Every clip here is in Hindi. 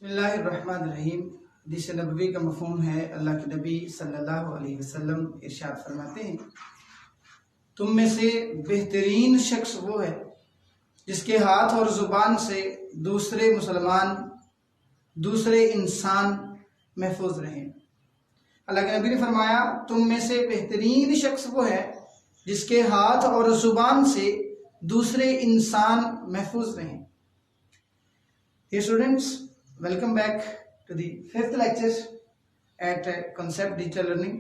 बिस्मिल्लाहिर्रहमानिर्रहीम। हदीस नबवी का मफ़हूम है, अल्लाह के नबी सल्लल्लाहु अलैहि वसल्लम इरशाद फरमाते हैं, तुम में से बेहतरीन शख्स वो है जिसके हाथ और ज़ुबान से दूसरे मुसलमान, दूसरे इंसान महफूज रहें। अल्लाह के नबी ने फरमाया, तुम में से बेहतरीन शख्स वो है जिसके हाथ और ज़ुबान से दूसरे इंसान महफूज रहें। Dear students, welcome back to the fifth lecture at Concept Digital Learning.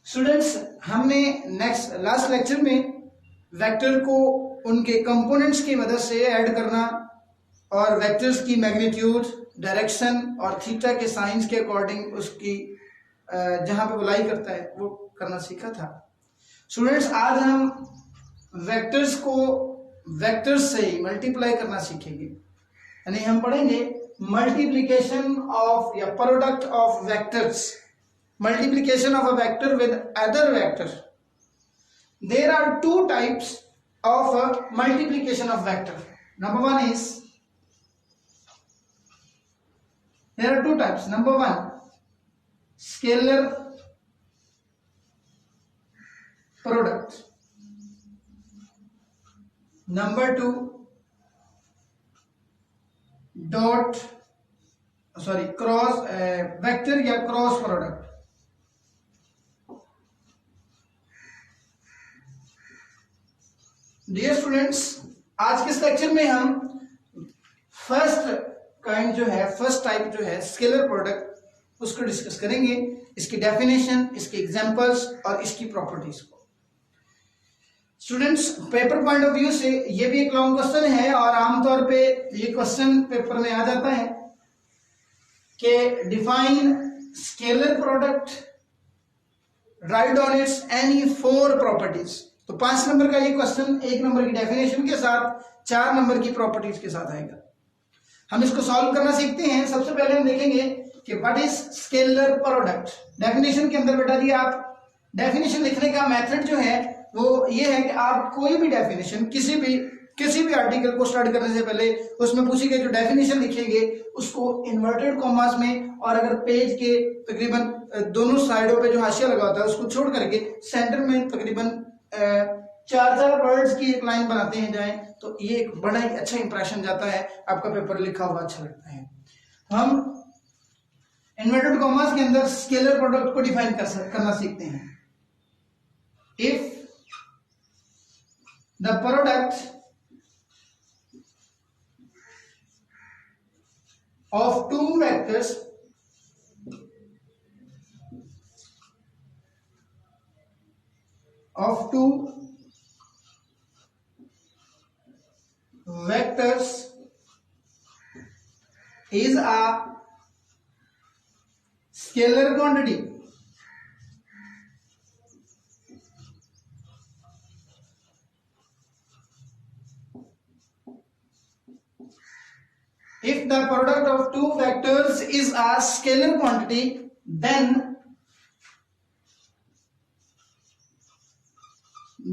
Students, हमने लास्ट लेक्चर में वेक्टर को उनके कंपोनेंट्स की मदद से ऐड करना और वेक्टर्स की मैग्नीट्यूड, डायरेक्शन और थीटा के साइंस के अकॉर्डिंग उसकी जहां पे वो लाई करता है वो करना सीखा था। स्टूडेंट्स, आज हम वेक्टर्स को वेक्टर्स से मल्टीप्लाई करना सीखेंगे, यानी हम पढ़ेंगे मल्टीप्लिकेशन ऑफ या product of vectors, multiplication of a vector with other vector. There are two types of multiplication of vector. Number one is, there are two types. Number one, scalar product. Number two, cross vector या क्रॉस प्रोडक्ट। डियर स्टूडेंट्स, आज के इस लेक्चर में हम फर्स्ट टाइप जो है स्केलर प्रोडक्ट, उसको डिस्कस करेंगे, इसकी डेफिनेशन, इसके एग्जांपल्स और इसकी प्रॉपर्टीज को। Students, paper point of view से ये भी एक लॉन्ग क्वेश्चन है और आमतौर पे ये क्वेश्चन पेपर में आ जाता है कि define scalar product, right on it's any four properties. तो 5 नंबर का ये क्वेश्चन 1 नंबर की डेफिनेशन के साथ 4 नंबर की प्रॉपर्टीज के साथ आएगा। हम इसको सॉल्व करना सीखते हैं। सबसे पहले हम देखेंगे कि what is scalar product. Definition के अंदर बेटा जी आप डेफिनेशन लिखने का मेथड जो है वो ये है कि आप कोई भी डेफिनेशन किसी भी आर्टिकल को स्टार्ट करने से पहले उसमें पूछी गई जो डेफिनेशन लिखेंगे उसको इन्वर्टेड कॉमास में, और अगर पेज के तकरीबन दोनों साइडों पे जो हाशिया लगा होता है उसको छोड़ करके सेंटर में तकरीबन 4 वर्ड्स की एक लाइन बनाते हैं जाए, तो ये एक बड़ा ही अच्छा इंप्रेशन जाता है, आपका पेपर लिखा हुआ अच्छा लगता है। हम इन्वर्टेड कॉमास के अंदर स्केलर प्रोडक्ट को डिफाइन करना सीखते हैं। If the product of two vectors is a scalar quantity, if the product of two vectors is a scalar quantity, then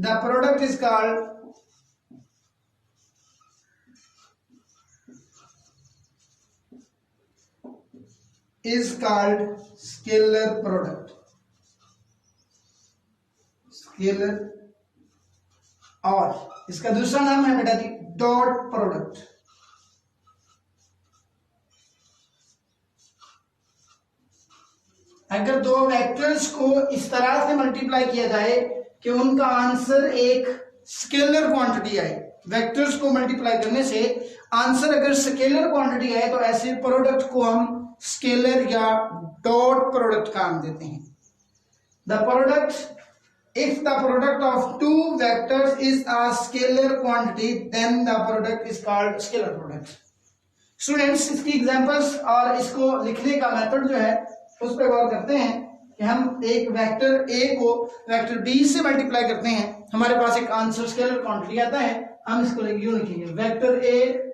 the product is called scalar product. Scalar, और इसका दूसरा नाम है बेटा जी डॉट प्रोडक्ट। अगर दो वेक्टर्स को इस तरह से मल्टीप्लाई किया जाए कि उनका आंसर एक स्केलर क्वांटिटी आए, वेक्टर्स को मल्टीप्लाई करने से आंसर अगर स्केलर क्वांटिटी आए तो ऐसे प्रोडक्ट को हम स्केलर या डॉट प्रोडक्ट का नाम देते हैं। The product, if the product of two vectors is a scalar quantity, then the product is called scalar product. Students, इसकी एग्जांपल्स और इसको लिखने का मेथड जो है उस पर गौर करते हैं कि हम एक वेक्टर ए को वेक्टर बी से मल्टीप्लाई करते हैं, हमारे पास एक आंसर स्केलर क्वांटिटी आता है, हम इसको यूं लिखेंगे vector A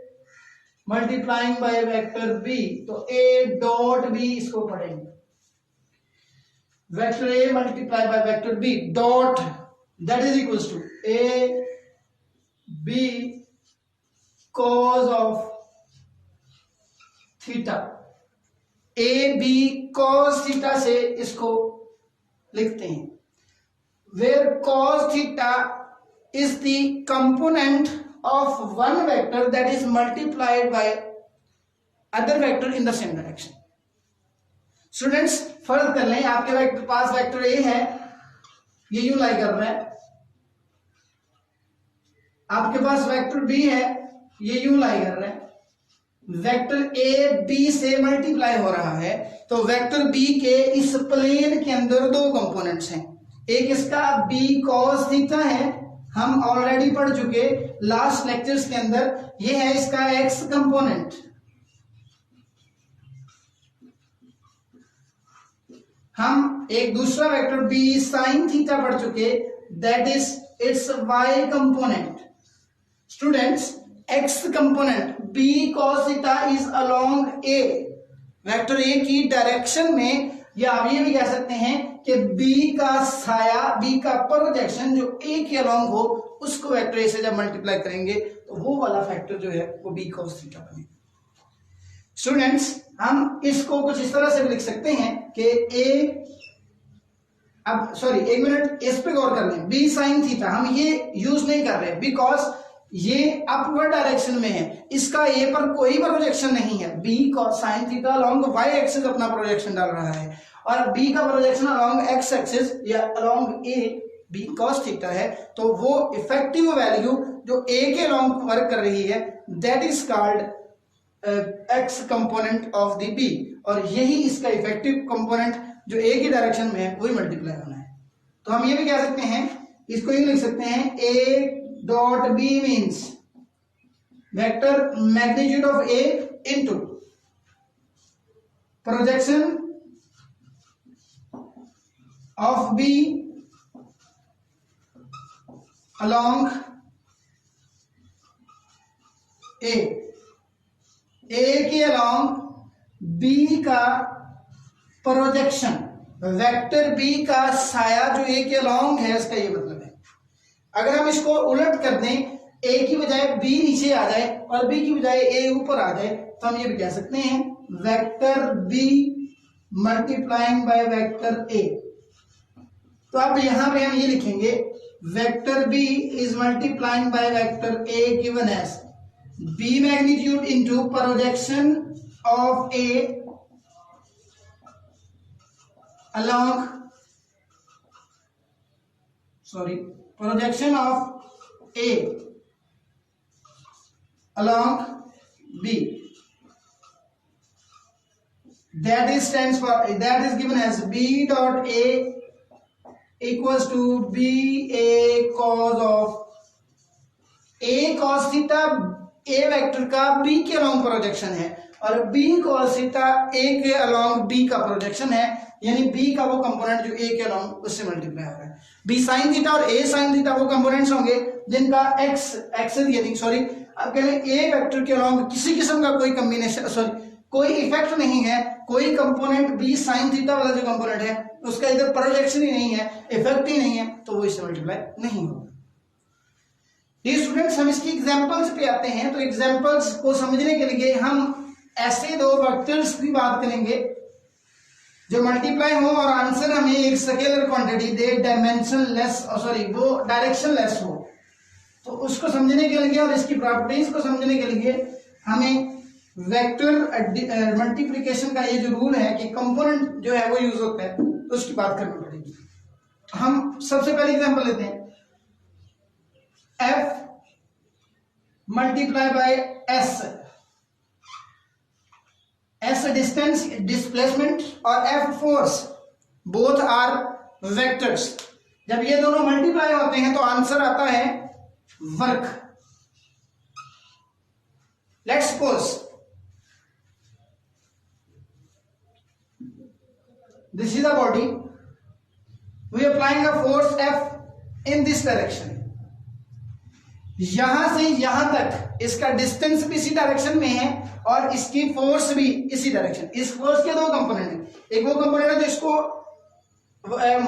multiplying by vector B, तो ए डॉट बी इसको पढ़ेंगे, vector A multiply by vector B dot that is equals to A B cos of theta, A B cos theta से इसको लिखते हैं, where cos theta is the component of one vector that is multiplied by other vector in the same direction. Students फर्ज कर लें आपके पास वेक्टर ए है, ये यूं लाई कर रहा है, आपके पास वेक्टर बी है, ये यूं लाई कर रहा है, वेक्टर ए बी से मल्टीप्लाई हो रहा है, तो वेक्टर बी के इस प्लेन के अंदर दो कंपोनेंट्स हैं, एक इसका बी कॉस थीटा है, हम ऑलरेडी पढ़ चुके लास्ट लेक्चर्स के अंदर, ये है इसका एक्स कंपोनेंट, हम एक दूसरा वेक्टर बी साइन थीटा पढ़ चुके, that is its Y component. Students X component B cos theta is along A, vector A की डायरेक्शन में, या आप ये भी कह सकते हैं कि बी का साया, बी का प्रोजेक्शन जो ए के अलोंग हो, उसको वेक्टर ए से जब मल्टीप्लाई करेंगे तो वो वाला फैक्टर जो है वो बी कॉस थीटा बनेगा। स्टूडेंट्स हम इसको कुछ इस तरह से भी लिख सकते हैं कि ए, अब सॉरी एक मिनट इस पे गौर कर लें, बी साइन थीटा हम ये यूज नहीं कर रहे बिकॉज ये अपवर्ड डायरेक्शन में है, इसका ए पर कोई प्रोजेक्शन नहीं है, B cos sine theta along Y axis अपना प्रोजेक्शन डाल रहा है, और बी का प्रोजेक्शन अलोंग एक्स एक्सिस या along A B cos theta है, तो वो इफेक्टिव वैल्यू जो ए के अलोंग वर्क कर रही है that is called X component of the B, और यही इसका इफेक्टिव कंपोनेंट जो ए की डायरेक्शन में है वही मल्टीप्लाई होना है। तो हम ये भी कह सकते हैं, इसको ये लिख सकते हैं A dot B means vector magnitude of A into projection of B along A, A के अलोंग बी का प्रोजेक्शन, वेक्टर बी का साया जो ए के अलोंग है, इसका ये मतलब है। अगर हम इसको उलट कर दें, ए की बजाय बी नीचे आ जाए और बी की बजाय ए ऊपर आ जाए, तो हम ये भी कह सकते हैं vector B multiplying by vector A. तो अब यहां पे हम ये लिखेंगे vector B is multiplying by vector A given as B magnitude into projection of A along projection of A along B, that is given as B dot A equals to B A cos of A cos theta, A vector का B के अलोंग प्रोजेक्शन है, और B cos theta A के अलोंग B का प्रोजेक्शन है, यानी बी का वो कंपोनेंट जो ए के अलोंग उससे मल्टीप्लाई हो रहा है। बी साइन थीटा और ए साइन थीटा वो कंपोनेंट्स होंगे जिनका एक्स एक्सिस यानी सॉरी अब कह लें ए वेक्टर के अलोंग किसी किस्म का कोई कॉम्बिनेशन कोई इफेक्ट नहीं है, कोई कंपोनेंट बी साइन थीटा वाला जो कंपोनेंट है उसका इधर प्रोजेक्शन ही नहीं है, इफेक्ट ही नहीं है, तो वो इससे मल्टीप्लाई नहीं होगा। ये स्टूडेंट्स हम इसकी एग्जांपल्स पे आते हैं, तो एग्जांपल्स को समझने के लिए हम ऐसे दो वेक्टर्स की बात करेंगे जो मल्टीप्लाई हो और आंसर हमें एक स्केलर क्वांटिटी दे, डायमेंशन लेस वो डायरेक्शन लेस हो, तो उसको समझने के लिए और इसकी प्रॉपर्टीज को समझने के लिए हमें वेक्टर मल्टीप्लिकेशन का ये जो रूल है कि कंपोनेंट जो है वो यूज होता है, तो उसकी बात करनी पड़ेगी। हम सबसे पहले एग्जांपल लेते हैं, F multiply by S, S distance displacement और F force, both are vectors. जब ये दोनों मल्टीप्लाई होते हैं तो आंसर आता है work. Let's suppose this is a body, we applying a force F in this direction. यहां से यहां तक इसका डिस्टेंस भी इसी डायरेक्शन में है और इसकी फोर्स भी इसी डायरेक्शन। इस फोर्स के दो कंपोनेंट हैं, एक वो कंपोनेंट है जो इसको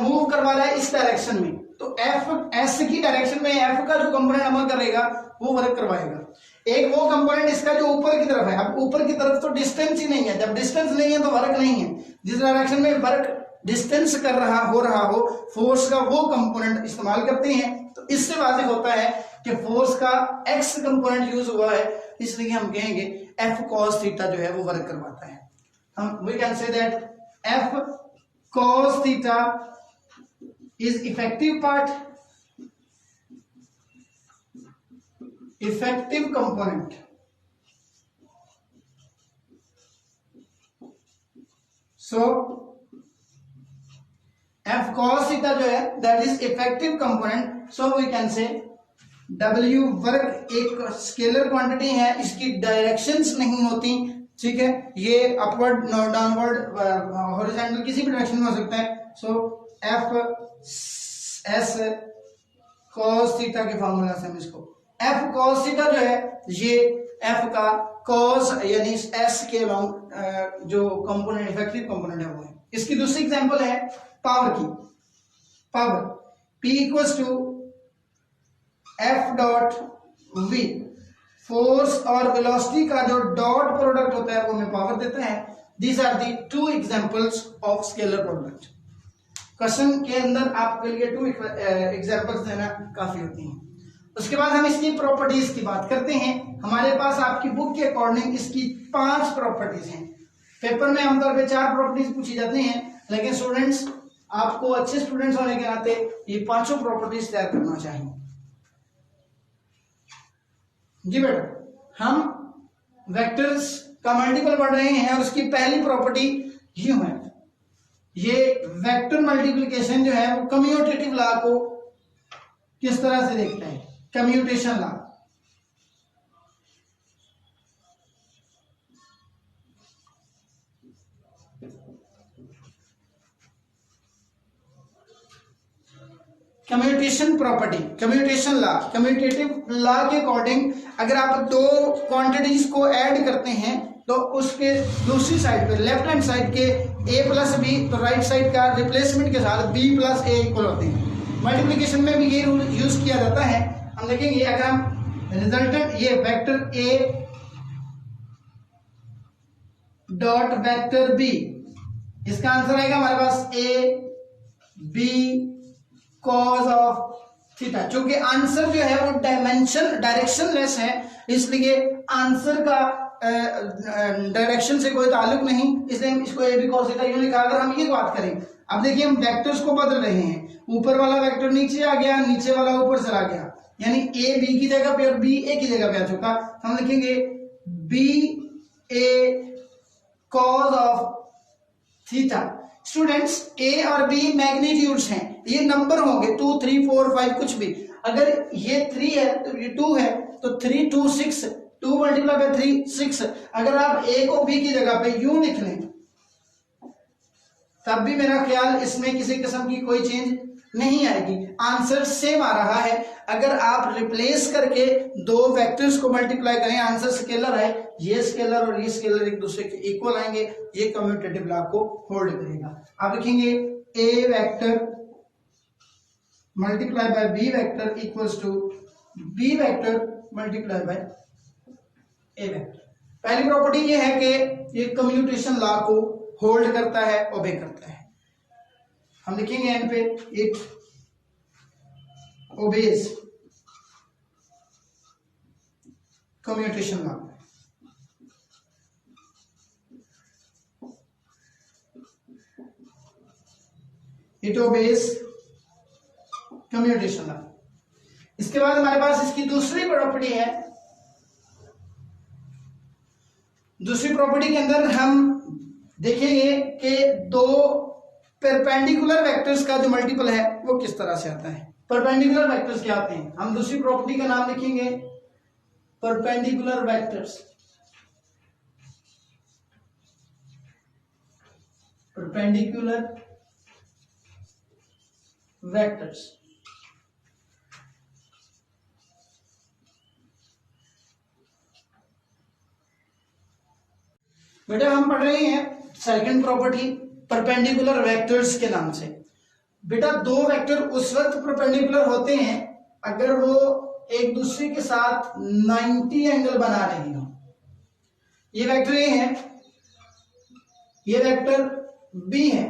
मूव करवा रहा है इस डायरेक्शन में, तो F S की डायरेक्शन में F का जो कंपोनेंट अमल करेगा वो वर्क करवाएगा। एक वो कंपोनेंट इसका जो ऊपर की तरफ है, अब ऊपर की तरफ तो डिस्टेंस ही नहीं है, जब डिस्टेंस नहीं है तो वर्क नहीं है। जिस डायरेक्शन में वर्क डिस्टेंस कर रहा हो फोर्स का वो कंपोनेंट इस्तेमाल करते हैं, तो इससे वाज़िह होता है कि फोर्स का एक्स कंपोनेंट यूज हुआ है, इसलिए हम कहेंगे एफ कॉस थीटा जो है वो वर्क करवाता है। हम we can say that F cos theta is effective part, effective component. So F cos theta जो है that is effective component. So we can say W work एक स्केलर क्वांटिटी है, इसकी डायरेक्शंस नहीं होती, ठीक है, ये अपवर्ड डाउनवर्ड हॉरिजॉन्टल किसी भी डायरेक्शन में हो सकता है। सो एफ एस कॉस थीटा के फॉर्मूला से हम इसको एफ कॉस थीटा जो है ये एफ का कॉस यानी एस के अलोंग जो कंपोनेंट इफेक्टिव कंपोनेंट है वो है। इसकी दूसरी एग्जांपल है पावर की। Power P equals to F dot V, force और वेलोसिटी का जो डॉट प्रोडक्ट होता है वो हमें पावर देता है। These are the two examples of scalar product. Question के अंदर आपके लिए टू एग्जांपल्स देना काफी होती हैं। उसके बाद हम इसकी प्रॉपर्टीज की बात करते हैं। हमारे पास आपकी बुक के अकॉर्डिंग इसकी 5 प्रॉपर्टीज हैं। पेपर में आमतौर पे 4 प्रॉपर्टीज पूछी जाती हैं, लेकिन स्टूडेंट्स आपको अच्छे स्टूडेंट्स होने के नाते ये 5 प्रॉपर्टीज तैयार करना चाहिए। जी बेटा, हम वेक्टर्स का मल्टीपल पढ़ रहे हैं और उसकी पहली प्रॉपर्टी यूं है, ये वेक्टर मल्टीप्लिकेशन जो है वो कम्यूटेटिव लॉ को किस तरह से देखता है, commutation law. Commutation property, commutation law, commutative law के अकॉर्डिंग अगर आप 2 क्वांटिटीज को ऐड करते हैं तो उसके दूसरी साइड पे लेफ्ट हैंड साइड के a प्लस बी, तो राइट साइड का रिप्लेसमेंट के साथ b प्लस ए इक्वल होते हैं। मल्टीप्लिकेशन में भी ये रूल यूज किया जाता है। हम देखेंगे अगर हम रिजल्टेंट ये vector a dot vector b, इसका आंसर आएगा हमारे पास a b cause of theta. चूंकि आंसर जो है वो डायरेक्शन लेस है, इसलिए आंसर का डायरेक्शन से कोई ताल्लुक नहीं, इसलिए हम इसको ए बी कॉस थीटा यूं लिखा। अगर हम ये बात करें, अब देखिए हम वेक्टर्स को बदल रहे हैं, ऊपर वाला वेक्टर नीचे आ गया, नीचे वाला ऊपर चला गया, यानी ए बी की जगह पे और बी ए की जगह पे आ चुका। हम लिखेंगे B A cos of theta. Students A और बी मैग्नीट्यूड्स हैं, ये नंबर होंगे 2 3 4 5 कुछ भी। अगर ये 3 है तो ये 2 है, तो 3 2 6, 2 मल्टीप्लाई बाय 3 6। अगर आप ए को बी की जगह पे यूं लिख लें तब भी मेरा ख्याल इसमें किसी किस्म की कोई चेंज नहीं आएगी, आंसर सेम आ रहा है। अगर आप रिप्लेस करके 2 वेक्टर्स को मल्टीप्लाई करें, आंसर स्केलर है, ये स्केलर और ये स्केलर एक दूसरे के इक्वल आएंगे, ये कम्यूटेटिव लॉ को होल्ड करेगा। आप लिखेंगे A vector multiply by B vector equals to B vector multiply by A vector. पहली प्रॉपर्टी ये है कि ये कम्यूटेशन लॉ को होल्ड करता है, ओबे करता है। हम लिखेंगे एंड पे it obeys commutation law. It obeys commutation law. इसके बाद हमारे पास इसकी दूसरी प्रॉपर्टी है। दूसरी प्रॉपर्टी के अंदर हम देखेंगे कि 2 परपेंडिकुलर वेक्टर्स का जो मल्टीपल है वो किस तरह से आता है। परपेंडिकुलर वेक्टर्स क्या आते हैं, हम दूसरी प्रॉपर्टी का नाम लिखेंगे परपेंडिकुलर वेक्टर्स। परपेंडिकुलर वेक्टर्स बेटा हम पढ़ रहे हैं सेकंड प्रॉपर्टी परपेंडिकुलर वेक्टर्स के नाम से। बेटा 2 वेक्टर उस वक्त परपेंडिकुलर होते हैं अगर वो एक दूसरे के साथ 90 एंगल बना रही हो। ये वेक्टर ए है, ये वेक्टर बी है।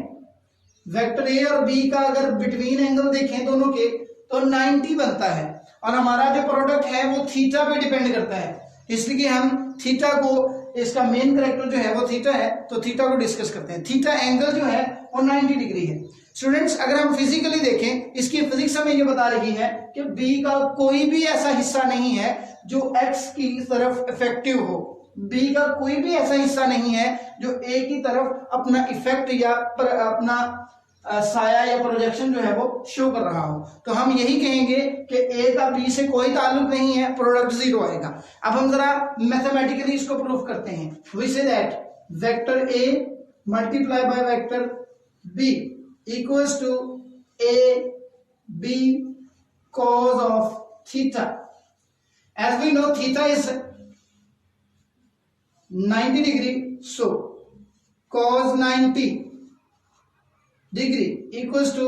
वेक्टर ए और बी का अगर बिटवीन एंगल देखें दोनों के तो 90 बनता है, और हमारा जो प्रोडक्ट है वो थीटा पे डिपेंड करता है, इसलिए हम थीटा को, इसका मेन कैरेक्टर जो है वो थीटा है, तो थीटा को डिस्कस करते हैं। थीटा एंगल जो है वो 90 डिग्री है। स्टूडेंट्स, अगर हम फिजिकली देखें, इसकी फिजिक्स हमें ये बता रही है कि बी का कोई भी ऐसा हिस्सा नहीं है जो एक्स की तरफ इफेक्टिव हो। बी का कोई भी ऐसा हिस्सा नहीं है जो ए की तरफ अपना इफेक्ट या अपना साया या प्रोजेक्शन जो है वो शो कर रहा हो। तो हम यही कहेंगे कि ए का बी से कोई ताल्लुक नहीं है, प्रोडक्ट जीरो आएगा। अब हम जरा मैथमेटिकली इसको प्रूफ करते हैं। We say that vector A multiply by vector B equals to A B cos of theta. As we know, theta is 90 degree, so cos 90 degree equals to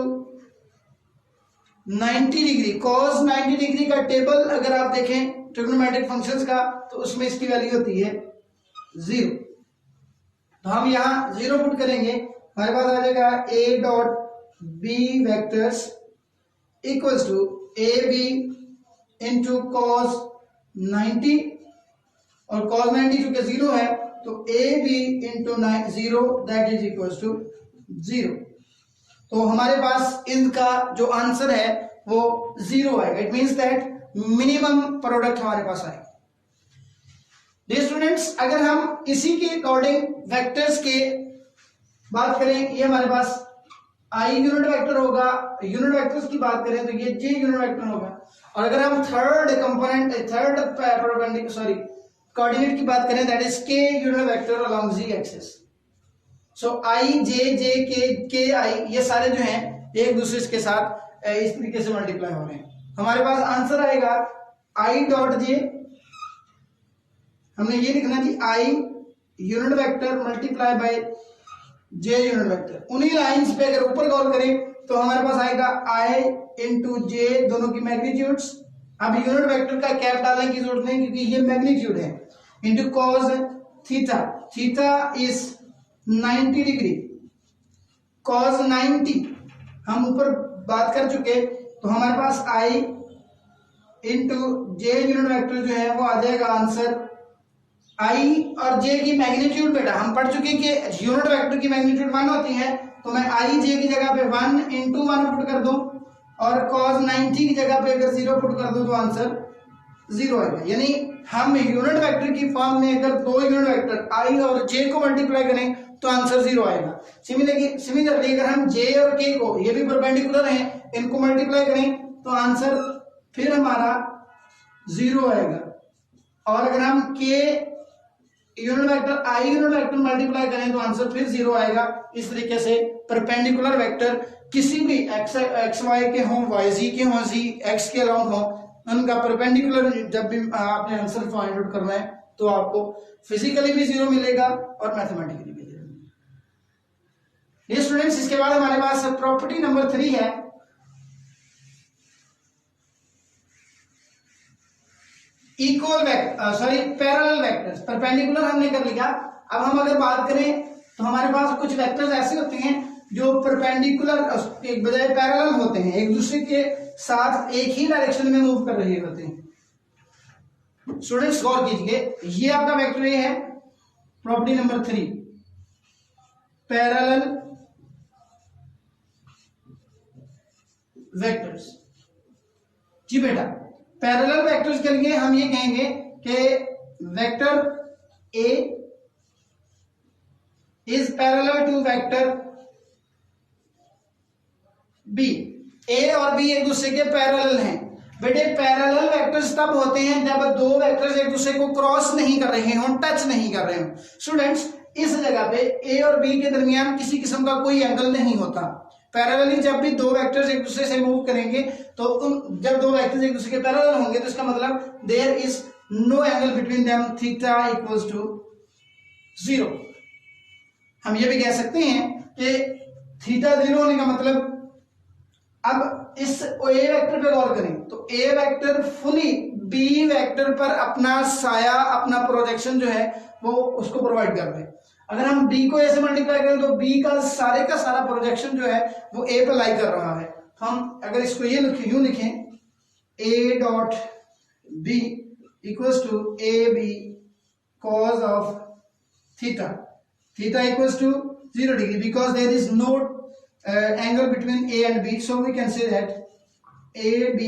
90 degree. cos 90 degree का टेबल अगर आप देखें ट्रिग्नोमेट्रिक फंक्शंस का, तो उसमें इसकी वैल्यू होती है 0। तो हम यहां 0 पुट करेंगे, हमारे पास आ जाएगा a dot B vectors equals to A B into cos 90, और cos 90 चूंकि 0 है तो A B into 0 that is equals to 0। तो हमारे पास इनका जो आंसर है वो 0 आएगा। It means that minimum product हमारे पास आएगा। डियर स्टूडेंट्स, अगर हम इसी के अकॉर्डिंग वेक्टर्स के बात करें, ये हमारे पास आई यूनिट वेक्टर होगा। यूनिट वेक्टर्स की बात करें तो ये जे यूनिट वेक्टर होगा। और अगर हम थर्ड कंपोनेंट, थर्ड कोऑर्डिनेट की बात करें, दैट इज के यूनिट वेक्टर अलोंग जी एक्सिस। सो आई जे जे के आई, ये सारे जो हैं एक दूसरे के साथ इस तरीके से मल्टीप्लाई हो रहे हैं। हमारे पास आंसर आएगा आई डॉट जे, हमने ये लिखना जी I unit vector multiply by J unit vector. उन्हीं लाइंस पे अगर ऊपर गौर करें तो हमारे पास आएगा आई इंटू जे, दोनों की मैग्नीट्यूड्स। अब यूनिट वेक्टर का कैप डालने की जरूरत नहीं क्योंकि ये मैग्नीट्यूड है, into cos theta. Theta is 90 degree, cos 90 हम ऊपर बात कर चुके, तो हमारे पास आई इंटू जे यूनिट वेक्टर जो है वो आ जाएगा आंसर। आई और जे की मैग्नीट्यूड बेटा हम पढ़ चुके कि यूनिट वेक्टर की मैग्नीट्यूड 1 होती है, तो मैं आई जे की जगह पे 1 इंटू 1 पुट कर दूं, और cos 90 की जगह पे अगर 0 पुट कर दूं तो आंसर 0 आएगा। यानी हम यूनिट वेक्टर की फॉर्म में अगर दो यूनिट वेक्टर आई और जे को मल्टीप्लाई करें तो आंसर 0 आएगा। सिमिलरली अगर हम जे और के को, ये भी परपेंडिकुलर हैं, इनको मल्टीप्लाई करें तो आंसर फिर हमारा 0 आएगा। और अगर हम के यूनिट वेक्टर आई यूनिट वेक्टर मल्टीप्लाई करें तो आंसर फिर 0 आएगा। इस तरीके से परपेंडिकुलर वेक्टर किसी भी एक्स वाई के हों, वाई जी के हों, जी एक्स के अलाउंग हों, उनका परपेंडिकुलर जब भी आपने आंसर फाइंड आउट करना है तो आपको फिजिकली भी 0 मिलेगा और मैथमेटिकली भी 0 मिलेगा। ये स्टूडेंट्स, इसके बाद हमारे पास प्रॉपर्टी नंबर 3 है इक्वल पैरेलल वेक्टर्स। परपेंडिकुलर हमने कर लिया। अब हम अगर बात करें तो हमारे पास कुछ वेक्टर्स ऐसे होते हैं जो परपेंडिकुलर एक बजाय पैरेलल होते हैं, एक दूसरे के साथ एक ही डायरेक्शन में मूव कर रहे होते हैं। स्टूडेंट्स गौर कीजिए, ये आपका वेक्टर ए है, प्रॉपर्टी नंबर 3 पैरेलल वेक्टर्स। जी बेटा, पैरेलल वेक्टर्स के लिए हम ये कहेंगे कि vector A is parallel to vector B. A और बी एक दूसरे के पैरेलल हैं। बेटे पैरेलल वेक्टर्स तब होते हैं जब दो वेक्टर्स एक दूसरे को क्रॉस नहीं कर रहे हों, टच नहीं कर रहे हों। स्टूडेंट्स, इस जगह पे ए और बी के दरमियान किसी किस्म का कोई एंगल नहीं होता। पैरेलली जब भी दो वेक्टर्स एक दूसरे से मूव करेंगे तो जब दो वेक्टर्स एक दूसरे के पैरेलल होंगे तो इसका मतलब there is no angle between them, theta equals to 0। हम ये भी कह सकते हैं कि थीटा 0 होने का मतलब अब इस ए वेक्टर पे गौर करें तो ए वेक्टर फुली बी वेक्टर पर अपना साया, अपना प्रोजेक्शन जो है वो उसको प्रोवाइड कर रहे हैं। अगर हम बी को ए से मल्टीप्लाई करें तो बी का सारा प्रोजेक्शन जो है वो ए पे लाई कर रहा है। हम अगर इसको ये यूं लिखें A dot B equals to A B cos of theta equals to 0 degree because there is no angle between A and B, so we can say that AB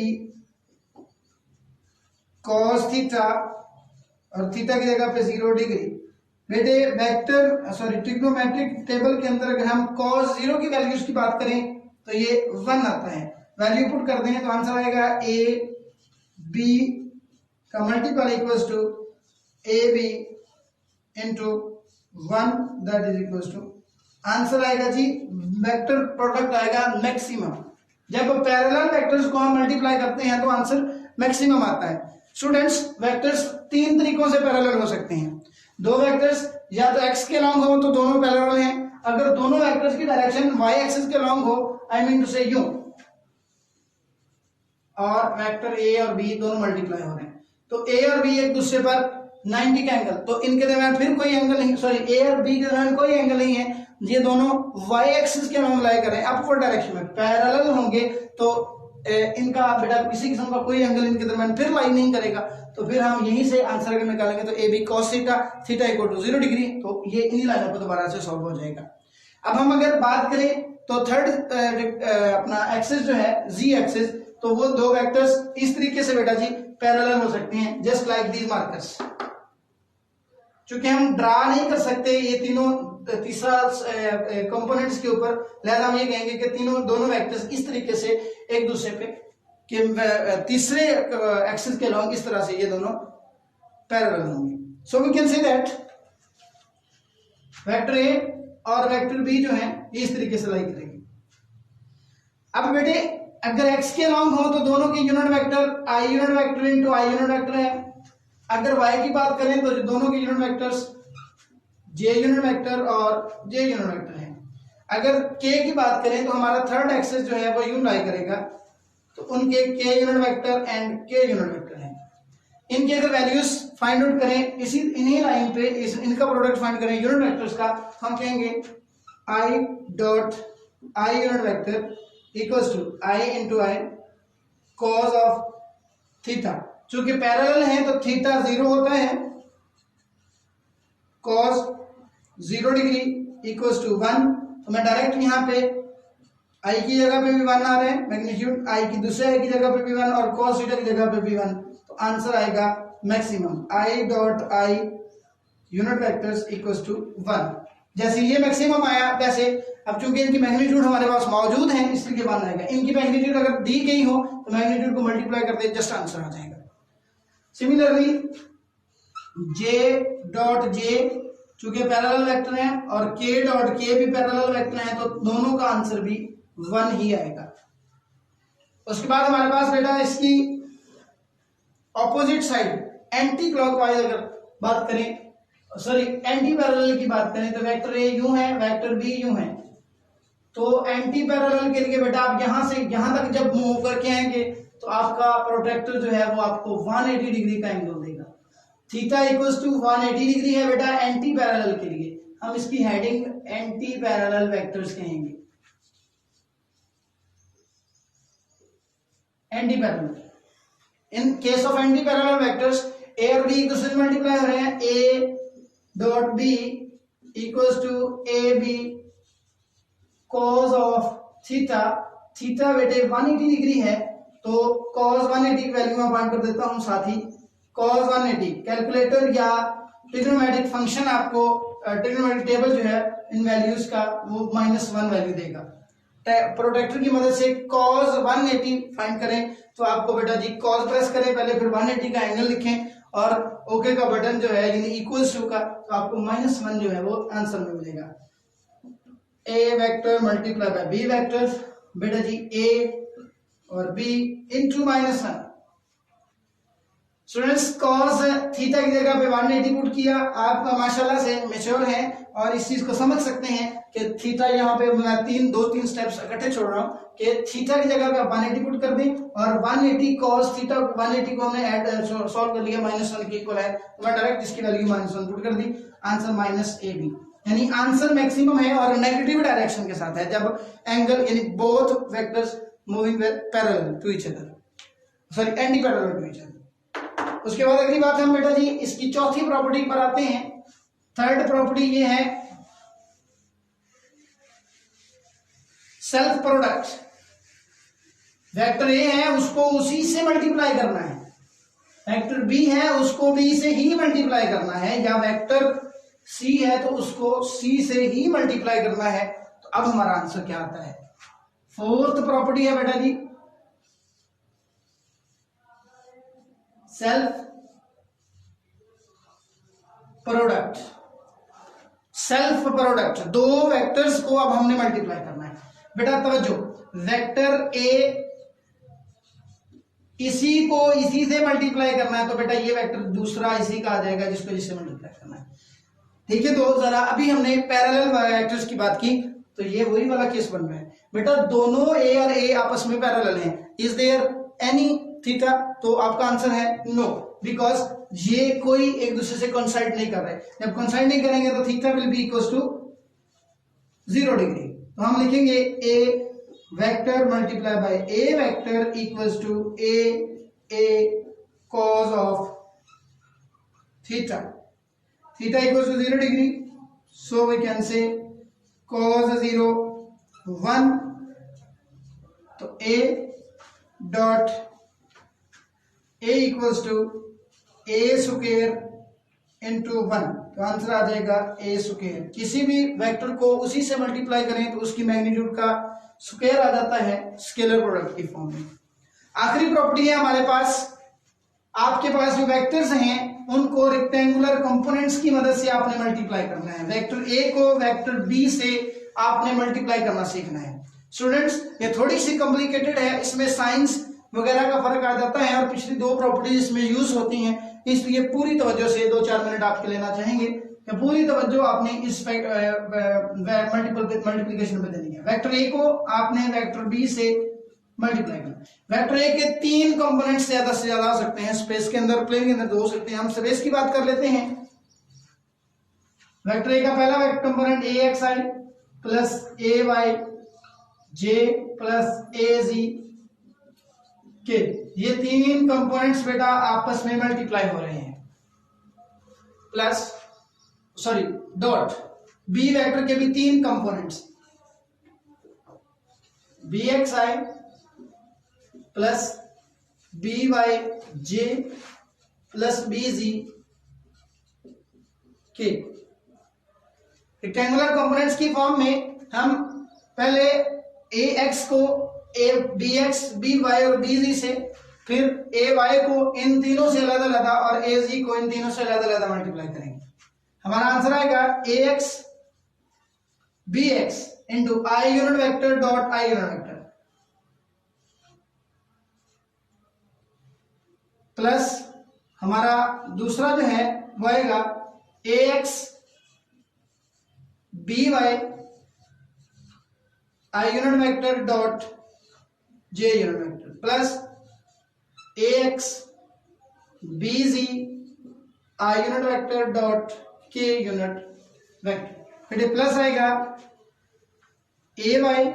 cos theta और थीटा की जगह पे 0 डिग्री। बेटे वेक्टर ट्रिग्नोमेट्रिक टेबल के अंदर अगर हम cos 0 की वैल्यूज की बात करें तो ये 1 आता है, वैल्यू पुट कर दें तो आंसर आएगा ए बी का multiple equals to AB into 1 that is equals to answer आएगा जी वेक्टर प्रोडक्ट आएगा मैक्सिमम। जब पैरेलल वेक्टर्स को हम मल्टीप्लाई करते हैं तो आंसर मैक्सिमम आता है। स्टूडेंट्स वेक्टर्स तीन तरीकों से पैरेलल हो सकते हैं। दो वेक्टर्स या तो x के लॉन्ग हो तो दोनों पैरेलल हैं, अगर दोनों वेक्टर्स की डायरेक्शन y एक्सिस के लॉन्ग हो, आई मीन टू से यूं, और वेक्टर a और b दोनों मल्टीप्लाई हो रहे हैं तो a और b एक दूसरे पर 90 का एंगल, तो इनके दरमियान फिर कोई एंगल नहीं, ए और बी के दरमियान कोई एंगल नहीं है, ये दोनों y एक्सिस के लॉन्ग लाई कर रहे हैं, अपवर्ड डायरेक्शन में पैरेलल होंगे तो इनका बेटा किसी किस्म का कोई एंगल इनके दरमियान फिर लाई नहीं करेगा। तो फिर हम यहीं से आंसर अगर निकालेंगे तो A B cos theta equal to 0 degree, तो ये इन्हीं लाइनों पर दोबारा से सॉल्व हो जाएगा। अब हम अगर बात करें तो थर्ड अपना एक्सिस जो है z एक्सिस, तो वो दो वेक्टर्स इस तरीके से बेटा जी पैरेलल हो सकते हैं जस्ट लाइक दीज मार्कर्स। चूंकि हम ड्रा नहीं कर सकते ये तीनों तीसरा कंपोनेंट्स के ऊपर, लिहाजा हम ये कहेंगे कि दोनों वेक्टर्स इस तरीके से एक दूसरे पे कि तीसरे एक्सिस के लॉन्ग इस तरह से ये दोनों पैरेलल होंगे। So we can say that vector A और वेक्टर बी जो है ये इस तरीके से लाई करेंगे। अब बेटे अगर एक्स के लॉन्ग हो तो दोनों के unit vector I unit vector into I unit vector है। अगर y की बात करें तो दोनों के unit vectors j unit vector और j यूनिट वेक्टर है। अगर k की बात करें तो हमारा थर्ड एक्सिस जो है वो यूं लाई करेगा, तो उनके k unit vector and k unit vector है। इनके अगर वैल्यूज फाइंड आउट करें इन्हीं लाइन पे इनका प्रोडक्ट फाइंड करें यूनिट वेक्टर्स का, हम कहेंगे i dot i unit vector equals to i into i cos of theta. चूंकि पैरेलल है तो थीटा 0 होता है, cos 0 डिग्री इक्वल्स टू 1, तो मैं डायरेक्ट यहाँ पे i की जगह पे भी 1 आ रहे हैं, मैग्नीट्यूड i की दूसरे i की जगह पे भी 1 और cos थीटा की जगह पे भी 1, तो आंसर आएगा maximum i dot i unit vectors equals to 1। जैसे ये मैक्सिमम आया वैसे अब चूंकि इनकी मैग्नीट्यूड हमारे पास मौजूद है इसलिए वन आएगा। इनकी मैग्नीट्यूड अगर दी गई हो तो मैग्नीट्यूड को मल्टीप्लाई करते जस्ट आंसर आ जाएगा। सिमिलरली j डॉट j चूंकि पैरेलल वेक्टर है और k डॉट k भी पैरेलल वेक्टर है तो दोनों का आंसर भी 1 ही आएगा। उसके बाद हमारे पास बेटा इसकी ऑपोजिट साइड एंटी क्लॉकवाइज अगर बात करें, सॉरी एंटी पैरेलल की बात करें तो वेक्टर a यूं है, वेक्टर b यूं है, तो एंटी पैरेलल के लिए बेटा आप यहां से यहां तक जब मूव करके आएंगे तो आपका प्रोट्रैक्टर जो है वो आपको 180 डिग्री का एंगल देगा। थीटा इक्वल्स टू 180 डिग्री है बेटा एंटी पैरेलल के लिए, हम इसकी हेडिंग एंटी पैरेलल वेक्टर्स कहेंगे। Anti parallel, in case of anti parallel vectors A और बी एक दूसरे से मल्टीप्लाई हो रहे हैं, A dot B equals to A B cos of theta. Theta बेटे 180 डिग्री है तो cos 180 की वैल्यू मैं फाइंड कर देता हूं साथ ही। cos 180 कैलकुलेटर या ट्रिग्नोमेट्रिक फंक्शन आपको ट्रिग्नोमेट्रिक टेबल जो है इन वैल्यूज का वो -1 वैल्यू देगा। प्रोट्रैक्टर की मदद से cos 180 फाइंड करें तो आपको बेटा जी cos प्रेस करें पहले, फिर 180 का एंगल लिखें और ओके का बटन जो है यानी इक्वल्स टू का, तो आपको -1 जो है वो आंसर में मिलेगा। a vector multiply bye b vector, बेटा जी a और b into -1। Students cos theta की जगह पे 180 पुट किया, आप माशाल्लाह से मैच्योर हैं, और इस चीज को समझ सकते हैं कि थीटा यहाँ पे मैं दो तीन स्टेप्स इकट्ठे छोड़ रहा हूँ कि थीटा की जगह पे आप 180 पुट कर दें और 180 cos थीटा 180 को हमने ऐड सॉल्व कर लिया -1 के इक्वल है, तो मैं डायरेक्ट इसकी वैल्यू -1 पुट कर दी, आंसर -AB, यानी आंसर मैक्सिमम है और नेगेटिव डायरेक्शन के साथ है जब एंगल यानी both vectors moving parallel to each other, sorry anti parallel to each other. उसके बाद अगली बात हम बेटा जी इसकी चौथी प्रॉपर्टी पर आते हैं। थर्ड प्रॉपर्टी ये है सेल्फ प्रोडक्ट। वेक्टर ए है उसको उसी से मल्टीप्लाई करना है, वेक्टर बी है उसको बी से ही मल्टीप्लाई करना है, या वेक्टर सी है तो उसको सी से ही मल्टीप्लाई करना है। तो अब हमारा आंसर क्या आता है? फोर्थ प्रॉपर्टी है बेटा जी सेल्फ प्रोडक्ट। सेल्फ प्रोडक्ट, दो वेक्टर्स को अब हमने मल्टीप्लाई करना है। बेटा तवज्जो, वेक्टर ए इसी को इसी से मल्टीप्लाई करना है, तो बेटा ये वेक्टर दूसरा इसी का आ जाएगा जिसको जिससे मल्टीप्लाई करना है। ठीक है, तो जरा अभी हमने पैरेलल वेक्टर्स की बात की, तो ये वही वाला केस बन रहा है। बेटा दोनों ए और ए आपस में पैरेलल हैं, इज देयर एनी थीटा? तो आपका आंसर है नो, बिकॉज ये कोई एक दूसरे से कोइंसाइड नहीं कर रहे। जब कोइंसाइड नहीं करेंगे तो theta will be equal to 0 degree. तो हम लिखेंगे A vector multiply by A vector equals to A cos of theta, theta equals to 0 degree, so we can say cos 0 1, तो a dot a equals to a square into 1, तो आंसर आ जाएगा a स्क्वायर। किसी भी वेक्टर को उसी से मल्टीप्लाई करें तो उसकी मैग्नीट्यूड का स्क्वायर आ जाता है स्केलर प्रोडक्ट की फॉर्म में। आखिरी प्रॉपर्टी है हमारे पास, आपके पास जो वेक्टर्स हैं उनको रेक्टेंगुलर कंपोनेंट्स की मदद से आपने मल्टीप्लाई करना है। वेक्टर ए को वेक्टर बी से आपने मल्टीप्लाई करना सीखना है। स्टूडेंट्स ये थोड़ी सी कॉम्प्लिकेटेड है, इसमें साइंस वगैरह का फर्क आ जाता है और पिछली दो प्रॉपर्टीज इसमें यूज होती हैं, इसलिए पूरी तवज्जो से 2-4 मिनट आपके लेना चाहेंगे कि पूरी तवज्जो आपने इस मल्टीप्लिकेशन पे देनी है। वेक्टर ए को आपने वेक्टर बी से मल्टीप्लाई करना। वेक्टर ए के 3 कंपोनेंट्स ज्यादा से ज्यादा आ सकते हैं, स्पेस के अंदर प्लेन के अंदर 2 हो सकते हैं। हम स्पेस की बात कर लेते हैं। वेक्टर ए का पहला vector component A X I plus A Y J plus A Z K, ये 3 कंपोनेंट्स बेटा आपस में मल्टीप्लाई हो रहे हैं, plus sorry dot B vector के भी 3 components B X I plus B Y J plus B Z K. Rectangular components की फॉर्म में हम पहले ए एक्स को A B X B Y और बी जी से, फिर ए वाई को इन तीनों से अलग अलग और ए जी को इन तीनों से अलग अलग मल्टीप्लाई करेंगे। हमारा आंसर आएगा A X B X into I unit vector dot I unit vector plus हमारा दूसरा जो है वो आएगा A X B Y I unit vector dot J unit vector plus A X B Z I unit vector dot K unit vector. फिर प्लस आएगा A Y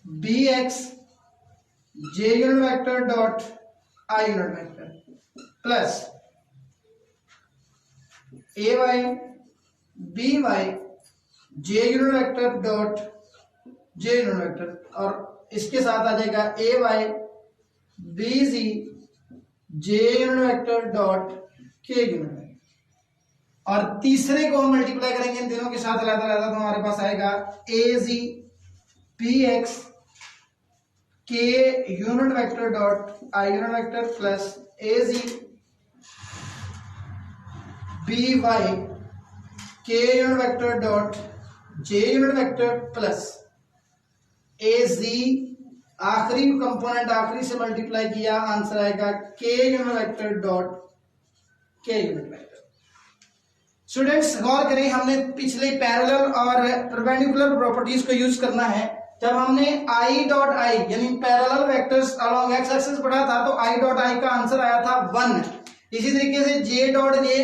B X J unit vector dot I unit vector plus A Y B Y J unit vector dot J unit vector, और इसके साथ आ जाएगा ए वाई बी जी जे unit vector dot K unit vector. और तीसरे को हम मल्टीप्लाई करेंगे इन तीनों के साथ अलग अलग, तो हमारे पास आएगा A Z B X K unit vector dot I unit vector plus A Z B Y K unit vector dot J unit vector plus A Z आखिरी कंपोनेंट आखिरी से मल्टीप्लाई किया, आंसर आएगा K unit vector dot K unit vector. Students गौर करें, हमने पिछले पैरेलल और परपेंडिकुलर प्रॉपर्टीज को यूज करना है। जब हमने i डॉट आई यानी parallel vectors along X axis पढ़ा था तो i डॉट आई का आंसर आया था 1। इसी तरीके से j dot J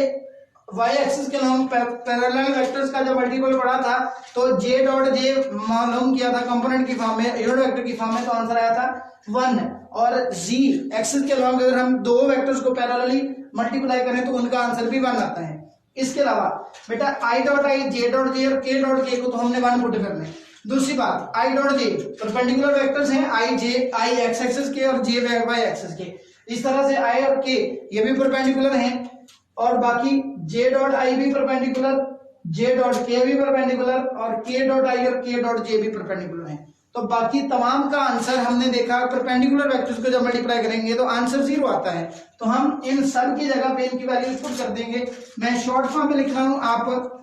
Y axis के अलोंग पैरेलल वेक्टर्स का जब मल्टीपल पढ़ा था तो j डॉट जे मालूम किया था कंपोनेंट की फॉर्म में, यूनिट वेक्टर की फॉर्म में, तो आंसर आया था 1। और z एक्सिस के अलोंग अगर हम दो वेक्टर्स को पैरेलली मल्टीप्लाई करें तो उनका आंसर भी 1 आता है। इसके अलावा बेटा I dot I, J dot J और के डॉट के को तो हमने 1 पुट करना है। दूसरी बात, आई डॉट जे परपेंडिकुलर वेक्टर्स हैं, आई जे आई एक्स एक्सिस के और जे वाई एक्सिस के। इस तरह से आई और के ये भी परपेंडिकुलर हैं और बाकी जे डॉट आई भी परपेंडिकुलर, जे डॉट के भी परपेंडिकुलर और के डॉट आई और के डॉट जे भी परपेंडिकुलर हैं। तो बाकी तमाम का आंसर हमने देखा परपेंडिकुलर वेक्टर्स को जब मल्टीप्लाई करेंगे तो आंसर 0 आता है। तो हम इन सब की जगह पे इनकी वैल्यूज पुट कर देंगे। मैं शॉर्ट फॉर्म में लिख रहा हूं, आप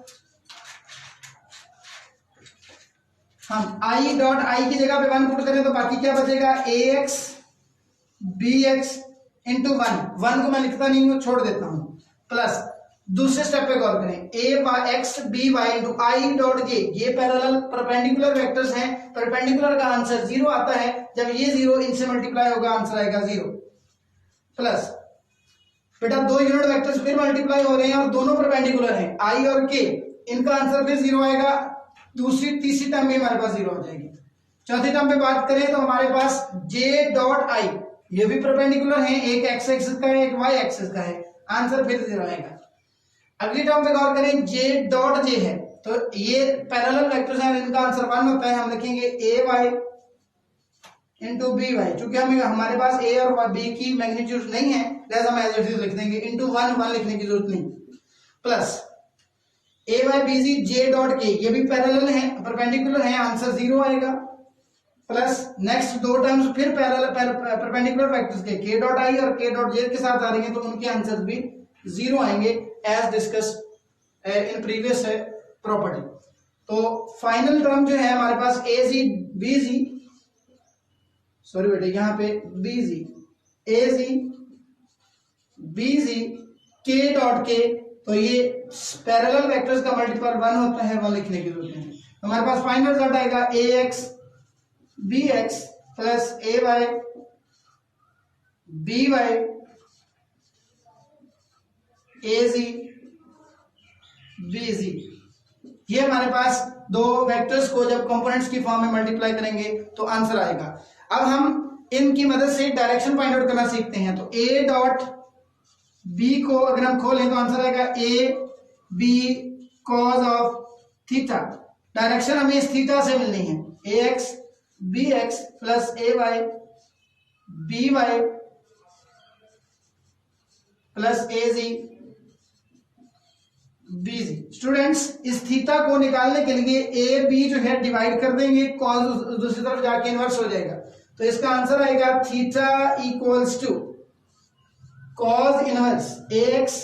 हम आई डॉट आई की जगह पे 1 पुट करें तो बाकी क्या बचेगा, ए एक्स बी एक्स इंटू 1 को मैं लिखता नहीं हूं, छोड़ देता हूं, प्लस दूसरे स्टेप पे गौर करें, A Y X B Y into I dot J, ये पैरेलल परपेंडिकुलर वेक्टर्स हैं, परपेंडिकुलर का आंसर 0 आता है। जब ये 0 इनसे मल्टीप्लाई होगा आंसर आएगा 0, प्लस बेटा दो यूनिट वेक्टर्स फिर मल्टीप्लाई हो रहे हैं और दोनों परपेंडिकुलर हैं, आई और के, इनका आंसर फिर 0 आएगा। तीसरी टर्म में हमारे पास 0 हो जाएगी। चौथी टर्म पे बात करें तो हमारे पास जे डॉट आई, ये भी परपेंडिकुलर है, एक एक्स एक्सिस का है एक वाई एक्सिस का है, आंसर फिर 0 आएगा। अगली टर्म पे गौर करें, जे डॉट जे है तो ये पैरेलल वेक्टर्स हैं, इनका आंसर 1 होता है। हम लिखेंगे ए वाई इंटू बी वाई, चूंकि हमारे पास ए और बी की मैग्नीट्यूड नहीं है लिहाजा हम एज इट इज लिख देंगे, इंटू 1 लिखने की जरूरत नहीं, plus A Y B ji J dot के, ये भी पैरेलल है परपेंडिकुलर है, आंसर 0 आएगा। प्लस नेक्स्ट दो टर्म्स फिर पैरेलल परपेंडिकुलर वेक्टर्स के डॉट आई और के डॉट जे के साथ आ रही हैं तो उनके आंसर भी 0 आएंगे as discussed in previous property. तो फाइनल टर्म जो है हमारे पास ए जी बी जी, सॉरी बेटे यहाँ पे बी जी ए जी बी जी के डॉट के, तो ये पैरेलल वेक्टर्स का मल्टीपल 1 होता है, 1 लिखने की जरूरत है। हमारे पास फाइनल रिजल्ट आएगा A X B X plus A Y B Y A Z B जी। ये हमारे पास दो वेक्टर्स को जब कंपोनेंट्स की फॉर्म में मल्टीप्लाई करेंगे तो आंसर आएगा। अब हम इनकी मदद से डायरेक्शन फाइंड आउट करना सीखते हैं। तो ए डॉट बी को अगर हम खोलें तो आंसर आएगा A B cos of theta. Direction हमें इस थीटा से मिलनी है, A X B X plus A Y B Y plus A Z B Z. Students इस थीटा को निकालने के लिए ए बी जो है डिवाइड कर देंगे, कॉज दूसरी तरफ जाके इनवर्स हो जाएगा, तो इसका आंसर आएगा theta equals to cos inverse A X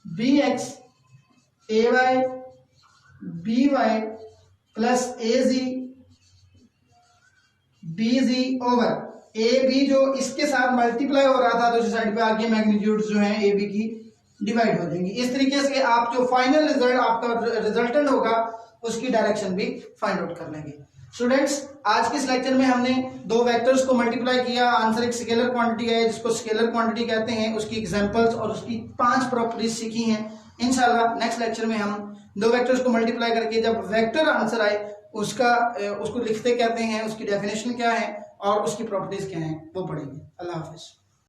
B X A Y B Y plus A Z B Z over A B जो इसके साथ मल्टीप्लाई हो रहा था दूसरी साइड पे आके मैग्नीट्यूड जो है ए बी की डिवाइड हो जाएंगी। इस तरीके से आप जो फाइनल रिजल्ट आपका रिजल्टेंट होगा उसकी डायरेक्शन भी फाइंड आउट कर लेंगे। स्टूडेंट्स आज के इस लेक्चर में हमने दो वेक्टर्स को मल्टीप्लाई किया, आंसर एक स्केलर क्वांटिटी है जिसको स्केलर क्वांटिटी कहते हैं, उसकी एग्जांपल्स और उसकी 5 प्रॉपर्टीज सीखी हैं। इंशाल्लाह नेक्स्ट लेक्चर में हम दो वेक्टर्स को मल्टीप्लाई करके जब वेक्टर आंसर आए उसको लिखते कहते हैं, उसकी डेफिनेशन क्या है और उसकी प्रॉपर्टीज क्या है वो पढ़ेंगे। अल्लाह हाफिज।